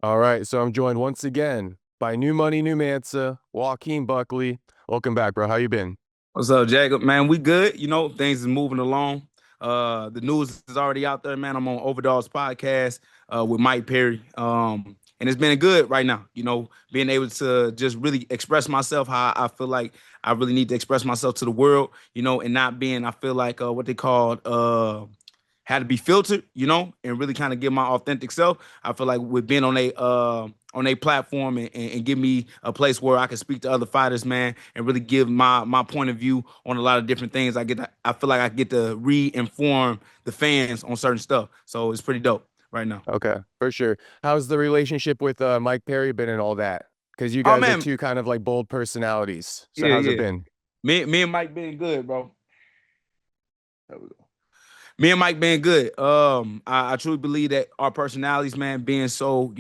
All right, so I'm joined once again by New Money, New Mansa, Joaquin Buckley. Welcome back, bro. How you been? What's up, Jacob? Man, we good. Things is moving along. The news is already out there, man. I'm on Overdog's podcast with Mike Perry. And it's been good right now. Being able to just really express myself how I feel like I really need to express myself to the world, and not being, I feel like what they called had to be filtered, and really kind of give my authentic self. I feel like with being on a platform and give me a place where I can speak to other fighters, man, and really give my point of view on a lot of different things. I feel like I get to re-inform the fans on certain stuff. So it's pretty dope right now. Okay, for sure. How's the relationship with Mike Perry been and all that? Because you Oh guys are man, two kind of like bold personalities. So yeah, how's it yeah. been? Me and Mike been good, bro. Me and Mike being good. I truly believe that our personalities, man, being so,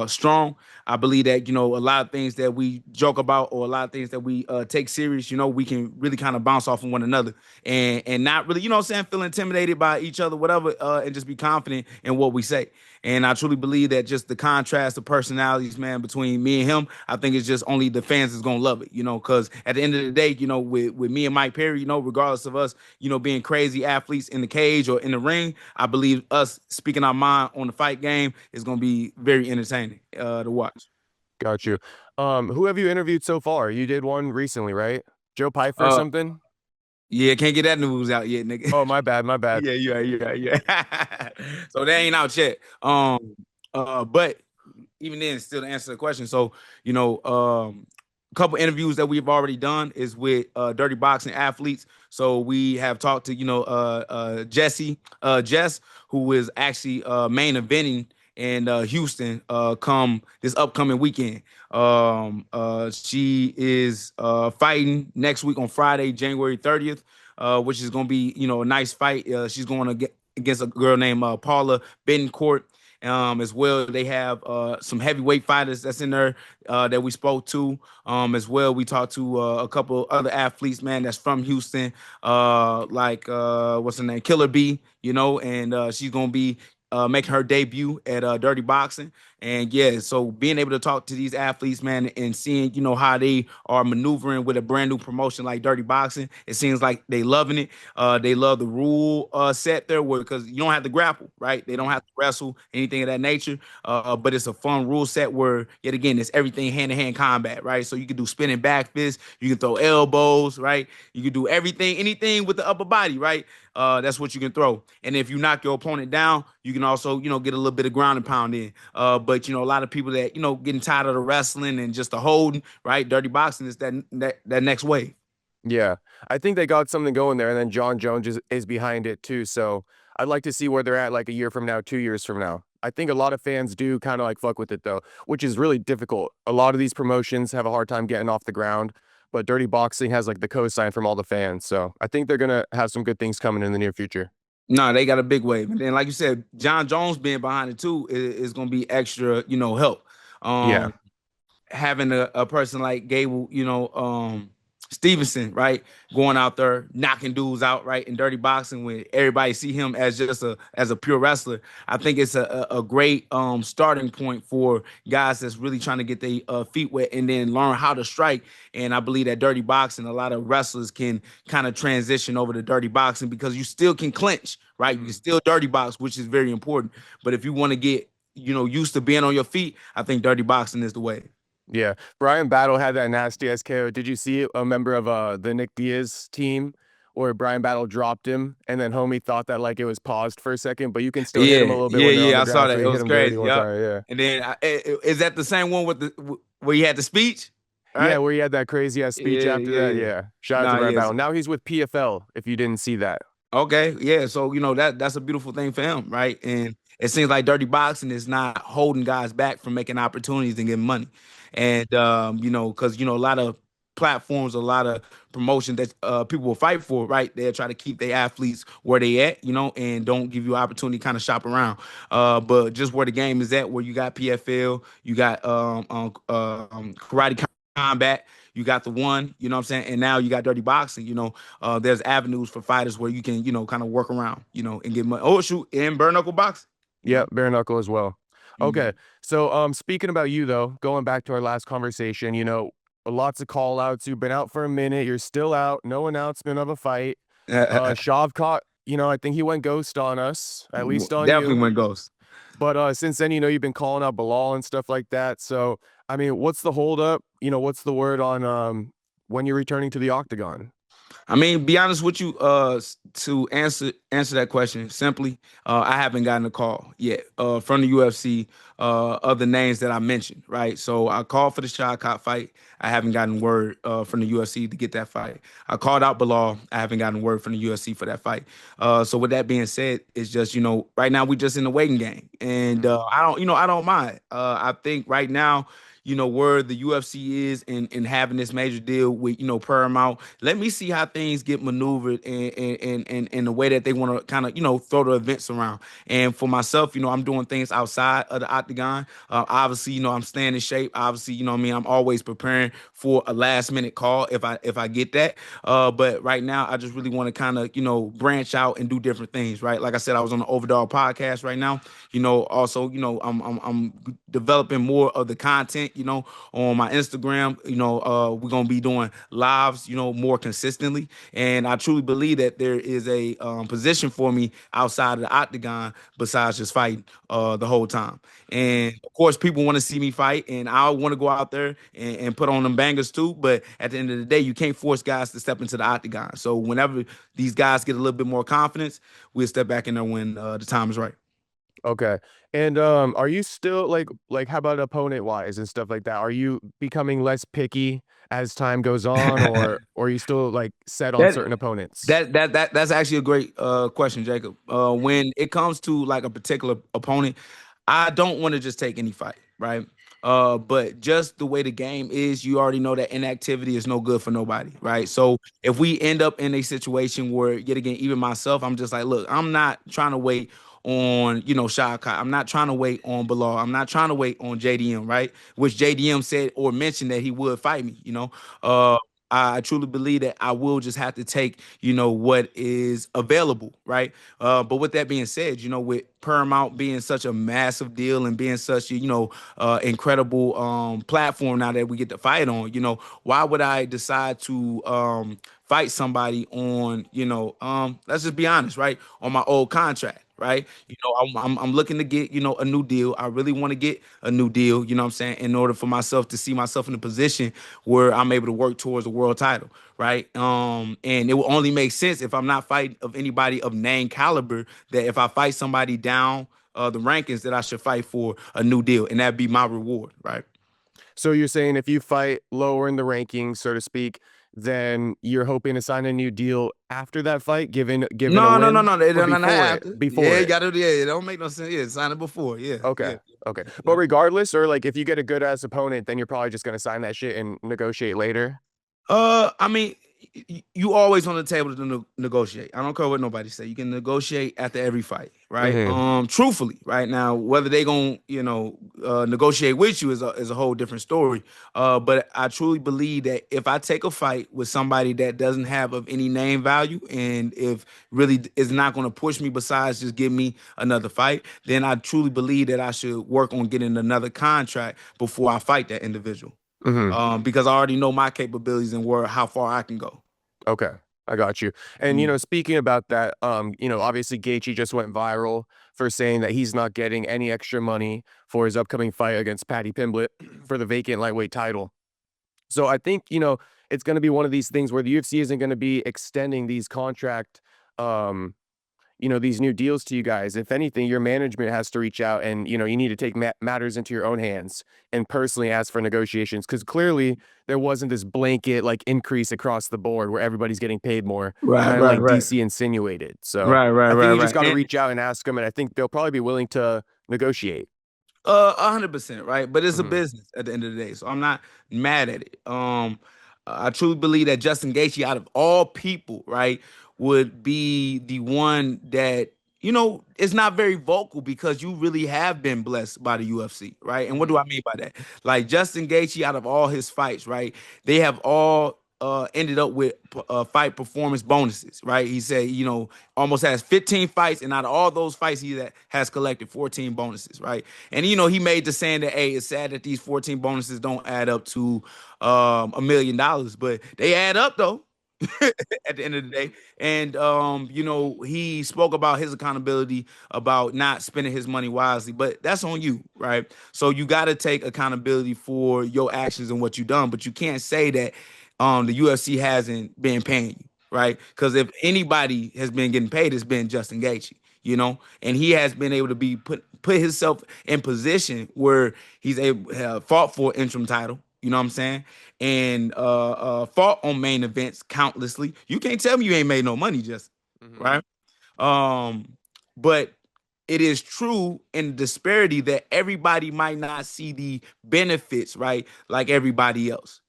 strong. I believe that, a lot of things that we joke about or a lot of things that we take serious, we can really kind of bounce off of one another and not really, what I'm saying, feel intimidated by each other, whatever, and just be confident in what we say. And I truly believe that just the contrast of personalities, man, between me and him, I think it's just only the fans is gonna love it, because at the end of the day, with me and Mike Perry, regardless of us, being crazy athletes in the cage or in the ring, I believe us speaking our mind on the fight game is gonna be very entertaining to watch. Got you. Who have you interviewed so far? You did one recently, right? Joe Pyfer or Uh, something? yeah, can't get that news out yet, nigga. Oh, my bad, my bad. Yeah, yeah. So they ain't out yet. But even then, still to answer the question. So, a couple interviews that we've already done is with dirty boxing athletes. So we have talked to, Jess, who is actually main eventing in Houston come this upcoming weekend. She is fighting next week on Friday, January 30th, which is going to be, a nice fight. She's going to get against a girl named Paula Betancourt. As well, they have some heavyweight fighters that's in there that we spoke to. As well, we talked to a couple other athletes, man, that's from Houston, like what's her name, Killer B, and she's gonna be making her debut at Dirty Boxing. And yeah, so being able to talk to these athletes, man, and seeing, how they are maneuvering with a brand new promotion like Dirty Boxing, it seems like they loving it. They love the rule set there, where because you don't have to grapple, right? They don't have to wrestle, anything of that nature. But it's a fun rule set where, yet again, it's everything hand to hand combat, right? So you can do spinning back fists, you can throw elbows, right? You can do everything, anything with the upper body, right? That's what you can throw. And if you knock your opponent down, you can also, get a little bit of ground and pound in. But a lot of people that, getting tired of the wrestling and just the holding, right? Dirty boxing is that next wave. Yeah, I think they got something going there, and then John Jones is behind it too. So I'd like to see where they're at like a year from now, 2 years from now. I think a lot of fans do kind of like fuck with it though, which is really difficult. A lot of these promotions have a hard time getting off the ground, but Dirty Boxing has like the cosign from all the fans. So I think they're gonna have some good things coming in the near future. No, they got a big wave. And then, like you said, John Jones being behind it too is going to be extra, help. Yeah. Um, Having a person like Gable, Stevenson, right, going out there knocking dudes out, right, in dirty boxing when everybody see him as just a pure wrestler. I think it's a great starting point for guys that's really trying to get their feet wet and then learn how to strike. And I believe that dirty boxing, a lot of wrestlers can kind of transition over to dirty boxing because you still can clinch, right? You can still dirty box, which is very important. But if you want to get used to being on your feet, I think dirty boxing is the way. Yeah. Brian Battle had that nasty SKO. Did you see it? A member of the Nick Diaz team where Brian Battle dropped him and then homie thought that like it was paused for a second, but you can still hit him a Yeah, little bit yeah, when they're on yeah. the I saw ground. So that. It he hit was him dirty crazy. one Yep. time. Yeah. And then is that the same one with the where he had the speech? All Yeah, right. where he had that crazy ass speech Yeah, after yeah, that. yeah. Yeah. Shout out to Nah, Brian yes. Battle. Now he's with PFL, if you didn't see that. Okay, yeah. So that's a beautiful thing for him, right? And it seems like dirty boxing is not holding guys back from making opportunities and getting money. And because a lot of platforms, a lot of promotions that people will fight for, right? They'll try to keep their athletes where they at, and don't give you opportunity to kind of shop around. But just where the game is at, where you got PFL, you got karate combat, you got the one, what I'm saying, and now you got dirty boxing, there's avenues for fighters where you can, kind of work around, and get money. Oh shoot, and bare knuckle boxing. Yeah, bare knuckle as well. Okay. So speaking about you though, going back to our last conversation, lots of call outs. You've been out for a minute, you're still out, no announcement of a fight. Shavkat, I think he went ghost on us, at least on Definitely you. went ghost. But since then, you've been calling out Bilal and stuff like that. So I mean, what's the holdup? What's the word on when you're returning to the Octagon? I mean, be honest with you, to answer that question simply, I haven't gotten a call yet from the UFC of the names that I mentioned, right? So I called for the Shadcott fight. I haven't gotten word from the UFC to get that fight. I called out Bilal. I haven't gotten word from the UFC for that fight. So with that being said, it's just right now we just in the waiting game, and Mhm. I don't mind. I think right now, where the UFC is in having this major deal with, Paramount. Let me see how things get maneuvered in the way that they want to kind of, throw the events around. And for myself, I'm doing things outside of the octagon. Obviously, I'm staying in shape. Obviously, what I mean, I'm always preparing for a last minute call if I get that. But right now, I just really want to kind of, branch out and do different things, right? Like I said, I was on the Overdog podcast right now. Also, I'm developing more of the content, on my Instagram. We're gonna be doing lives, more consistently. And I truly believe that there is a position for me outside of the octagon besides just fighting the whole time. And of course, people want to see me fight, and I want to go out there and put on them bangers too. But at the end of the day, you can't force guys to step into the octagon. So whenever these guys get a little bit more confidence, we'll step back in there when the time is right. Okay. And are you still like how about opponent wise and stuff like that? Are you becoming less picky as time goes on, or are you still like set on That certain opponents? that's actually a great question, Jacob. When it comes to like a particular opponent, I don't want to just take any fight, right? But just the way the game is, you already know that inactivity is no good for nobody, right? So if we end up in a situation where, yet again, even myself, I'm just like, look, I'm not trying to wait on, Shah Kai. I'm not trying to wait on Bilal. I'm not trying to wait on JDM, right? Which JDM said or mentioned that he would fight me. I truly believe that I will just have to take, what is available, right? But with that being said, with Paramount being such a massive deal and being such a, incredible platform now that we get to fight on, why would I decide to fight somebody on, let's just be honest, right? On my old contract. Right, I'm looking to get a new deal. I really want to get a new deal. You know what I'm saying? In order for myself to see myself in a position where I'm able to work towards a world title, right? And it will only make sense if I'm not fighting of anybody of name caliber. That if I fight somebody down the rankings, that I should fight for a new deal, and that'd be my reward, right? So you're saying if you fight lower in the rankings, so to speak, then you're hoping to sign a new deal after that fight, given a No, no, no, win, no, no, or no, not before it? after. Yeah, Before you it. gotta. Yeah, it don't make no sense. Yeah, sign it before. Yeah, Okay. yeah. Okay. But regardless, or like if you get a good ass opponent, then you're probably just gonna sign that shit and negotiate later. I mean, you always on the table to negotiate. I don't care what nobody say. You can negotiate after every fight, right? Hmm. Truthfully, right now, whether they gonna negotiate with you is a whole different story. But I truly believe that if I take a fight with somebody that doesn't have of any name value, and if really is not gonna push me besides just give me another fight, then I truly believe that I should work on getting another contract before I fight that individual, Hmm. because I already know my capabilities and where how far I can go. Okay. I got you. And Mm. speaking about that, obviously Gaethje just went viral for saying that he's not getting any extra money for his upcoming fight against Paddy Pimblett for the vacant lightweight title. So I think, it's going to be one of these things where the UFC isn't going to be extending these um, these new deals to you guys. If anything, your management has to reach out and, you need to take matters into your own hands and personally ask for negotiations. Cause clearly there wasn't this blanket like increase across the board where everybody's getting paid more, Right, kind of right, like right, DC insinuated. So right, right, I think right, you just right. got to And reach out and ask them. And I think they'll probably be willing to negotiate. 100%, right? But it's a Hmm. business at the end of the day, so I'm not mad at it. I truly believe that Justin Gaethje, out of all people, right, would be the one that is not very vocal because you really have been blessed by the UFC, right? And what do Hmm. I mean by that? Like Justin Gaethje, out of all his fights, right, they have all. ended up with fight performance bonuses, right? He said, almost has 15 fights, and out of all those fights, has collected 14 bonuses, right? And he made the saying that, hey, it's sad that these 14 bonuses don't add up to $1 million, but they add up though. At the end of the day. And he spoke about his accountability about not spending his money wisely, but that's on you, right? So you got to take accountability for your actions and what you've done, but you can't say that the UFC hasn't been paying you, right? Because if anybody has been getting paid, it's been Justin Gaethje, and he has been able to be put himself in position where he's able fought for an interim title. You know what I'm saying? And fought on main events countlessly. You can't tell me you ain't made no money, just Mhm. right. But it is true in disparity that everybody might not see the benefits, right? Like everybody else,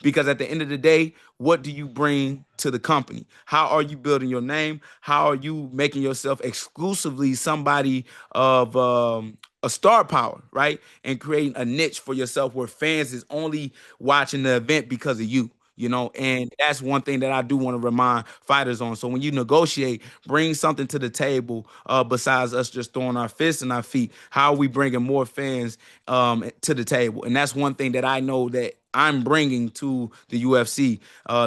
because at the end of the day, what do you bring to the company? How are you building your name? How are you making yourself exclusively somebody of a star power, right? And creating a niche for yourself where fans is only watching the event because of you. And that's one thing that I do want to remind fighters on. So when you negotiate, bring something to the table besides us just throwing our fists in our feet. How are we bringing more fans to the table? And that's one thing that I know that I'm bringing to the UFC.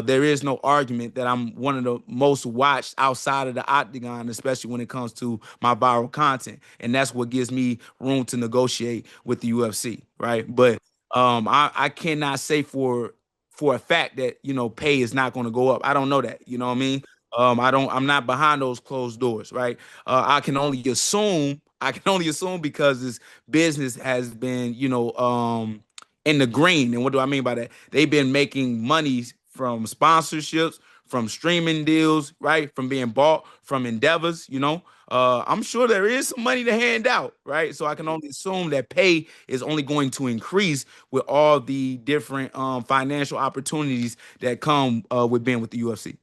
There is no argument that I'm one of the most watched outside of the Octagon, especially when it comes to my viral content. And that's what gives me room to negotiate with the UFC, right? But I cannot say for a fact that pay is not going to go up. I don't know that. You know what I mean? I'm not behind those closed doors, right? I can only assume. I can only assume because this business has been, in the green. And what do I mean by that? They've been making money from sponsorships, from streaming deals, right? From being bought from endeavors, I'm sure there is some money to hand out, right? So I can only assume that pay is only going to increase with all the different financial opportunities that come with being with the UFC.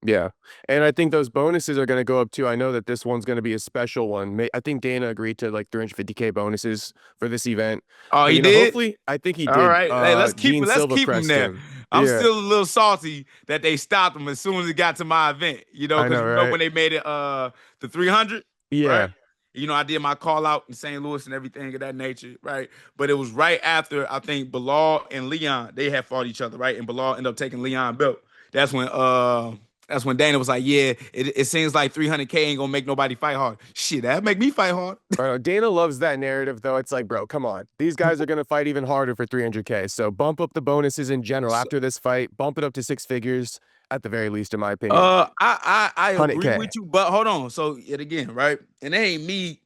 Yeah, and I think those bonuses are gonna go up too. I know that this one's gonna be a special one. I think Dana agreed to like 350K bonuses for this event. Oh, But he did? hopefully, I think he All did. right. Hey, Gene let's Silva keep him pressed there. him. I'm Yeah, still a little salty that they stopped him as soon as it got to my event, I because know, right? when they made it the 300, right? Yeah. I did my call out in St. Louis and everything of that nature, right? But it was right after I think Bilal and Leon, they had fought each other, right? And Bilal ended up taking Leon belt. That's when that's when Dana was like, yeah, it seems like 300K ain't gonna make nobody fight hard. Shit, that make me fight hard. Dana loves that narrative, though. It's like, bro, come on. These guys are gonna fight even harder for 300K. So bump up the bonuses in general So, after this fight. Bump it up to six figures at the very least, in my opinion. I agree 100K. with you, but hold on. So yet again, right? And it ain't me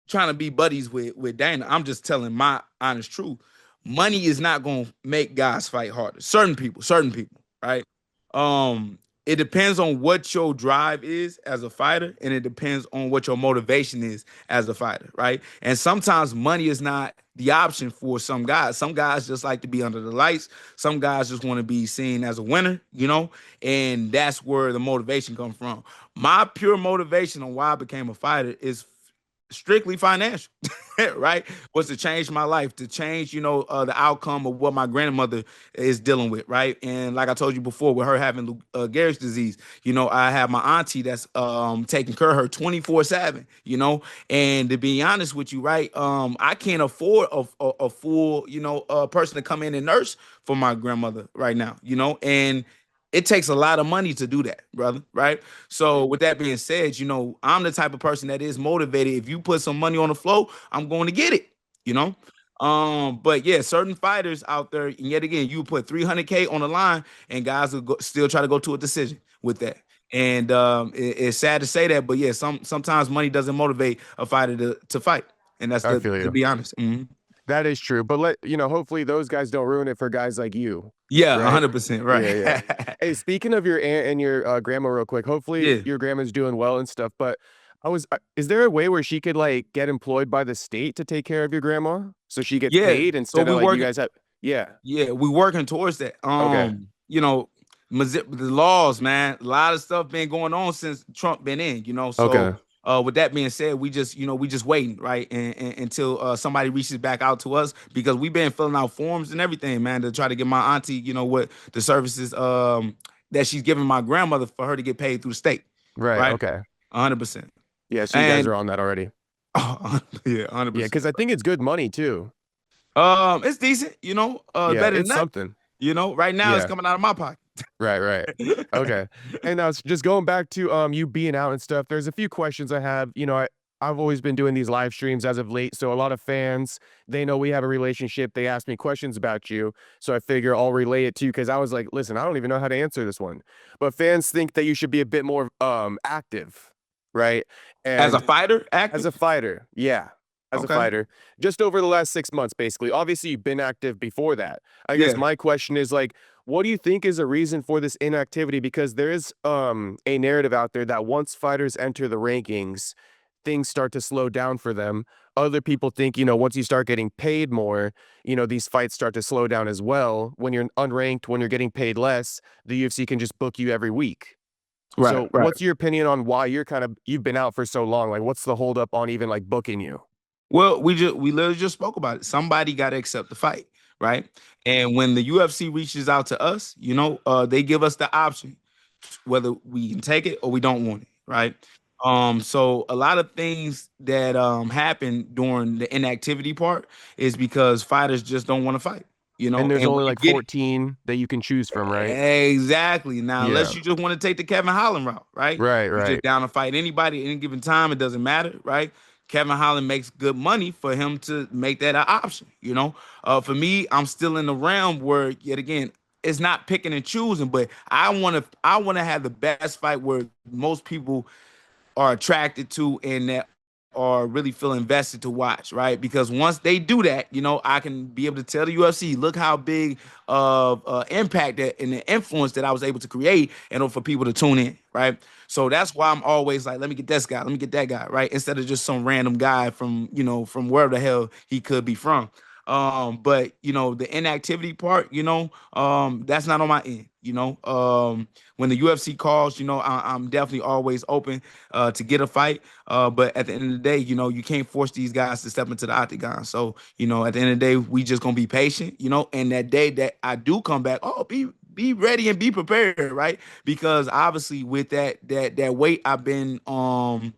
trying to be buddies with Dana. I'm just telling my honest truth. Money is not gonna make guys fight harder. Certain people, right? It depends on what your drive is as a fighter, and it depends on what your motivation is as a fighter, right? And sometimes money is not the option for some guys. Some guys just like to be under the lights. Some guys just want to be seen as a winner, and that's where the motivation comes from. My pure motivation on why I became a fighter is strictly financial, right? Was to change my life, to change, the outcome of what my grandmother is dealing with, right? And like I told you before, with her having Lou Gehrig's disease, I have my auntie that's taking care of her 24/7, and to be honest with you, right, I can't afford a full, person to come in and nurse for my grandmother right now, and it takes a lot of money to do that, brother, right? So with that being said, I'm the type of person that is motivated. If you put some money on the floor, I'm going to get it, you know. But yeah, certain fighters out there, and yet again, you put 300K on the line, and guys will still try to go to a decision with that. And it's sad to say that, but yeah, sometimes money doesn't motivate a fighter to fight, and that's I the feel to you. be honest. Mhm. That is true. But hopefully those guys don't ruin it for guys like you, Yeah, right? 100% Yeah, yeah. right. Hey, speaking of your aunt and your grandma, real quick. Hopefully Yeah, your grandma's doing well and stuff. But is there a way where she could like get employed by the state to take care of your grandma, so she gets yeah. paid So instead of we like you working. guys have? Yeah. Yeah, we working towards that. Okay. The laws, man, a lot of stuff been going on since Trump been in, so Okay. With that being said, we just waiting, right, and until somebody reaches back out to us because we've been filling out forms and everything, man, to try to get my auntie, what the services that she's giving my grandmother for her to get paid through the state, Right. right, Okay. 100%, Yeah. So you guys and are on that already. yeah, one hundred Yeah, percent. because I think it's good money too. It's decent, Yeah, better than it's that, something. Right now it's Yeah. coming out of my pocket. Right, right. Okay. And now just going back to you being out and stuff, there's a few questions I have. I've always been doing these live streams as of late. So a lot of fans, they know we have a relationship. They ask me questions about you. So I figure I'll relay it to you because I was like, listen, I don't even know how to answer this one. But fans think that you should be a bit more active, right? As a And fighter, as active. a fighter, yeah. As a Okay. fighter, just over the last 6 months, basically. Obviously, you've been active before that. I guess Yeah. my question is like, what do you think is a reason for this inactivity? Because there is a narrative out there that once fighters enter the rankings, things start to slow down for them. Other people think, once you start getting paid more, these fights start to slow down as well. When you're unranked, when you're getting paid less, the UFC can just book you every week. Right. So, Right. what's your opinion on why you've been out for so long? Like, what's the holdup on even like booking you? Well, we literally just spoke about it. Somebody got to accept the fight, right? And when the UFC reaches out to us, they give us the option whether we can take it or we don't want it, right? So a lot of things that happen during the inactivity part is because fighters just don't want to fight, And there's and when only you like get it. 14 that you can choose from, right? Exactly. Now, unless Yeah. you just want to take the Kevin Holland route, right? Right, You just right. down to fight anybody at any given time. It doesn't matter, right? Kevin Holland makes good money for him to make that an option. For me, I'm still in the realm where, yet again, it's not picking and choosing, but I want to have the best fight where most people are attracted to and that are really feel invested to watch, right? Because once they do that, I can be able to tell the UFC, look how big of impact that and the influence that I was able to create in order for people to tune in, right? So that's why I'm always like, let me get this guy, let me get that guy, right? Instead of just some random guy from wherever the hell he could be from. But the inactivity part, that's not on my end. When the UFC calls, I'm definitely always open to get a fight. But at the end of the day, you can't force these guys to step into the octagon. So, at the end of the day, we just gonna be patient, and that day that I do come back, oh, be ready and be prepared, right? Because obviously with that weight I've been on,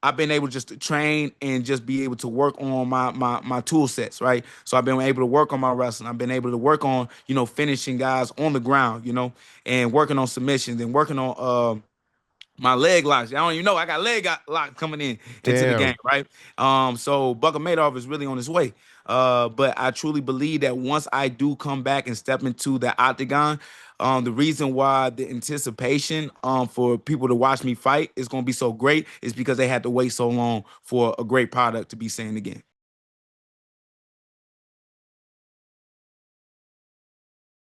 I've been able just to train and just be able to work on my tool sets, right? So I've been able to work on my wrestling. I've been able to work on, finishing guys on the ground, and working on submissions and working on my leg locks. I don't even know. I got lock coming into the game, Damn. right? So Bucker Madoff is really on his way. But I truly believe that once I do come back and step into the octagon, the reason why the anticipation for people to watch me fight is gonna be so great is because they had to wait so long for a great product to be seen again.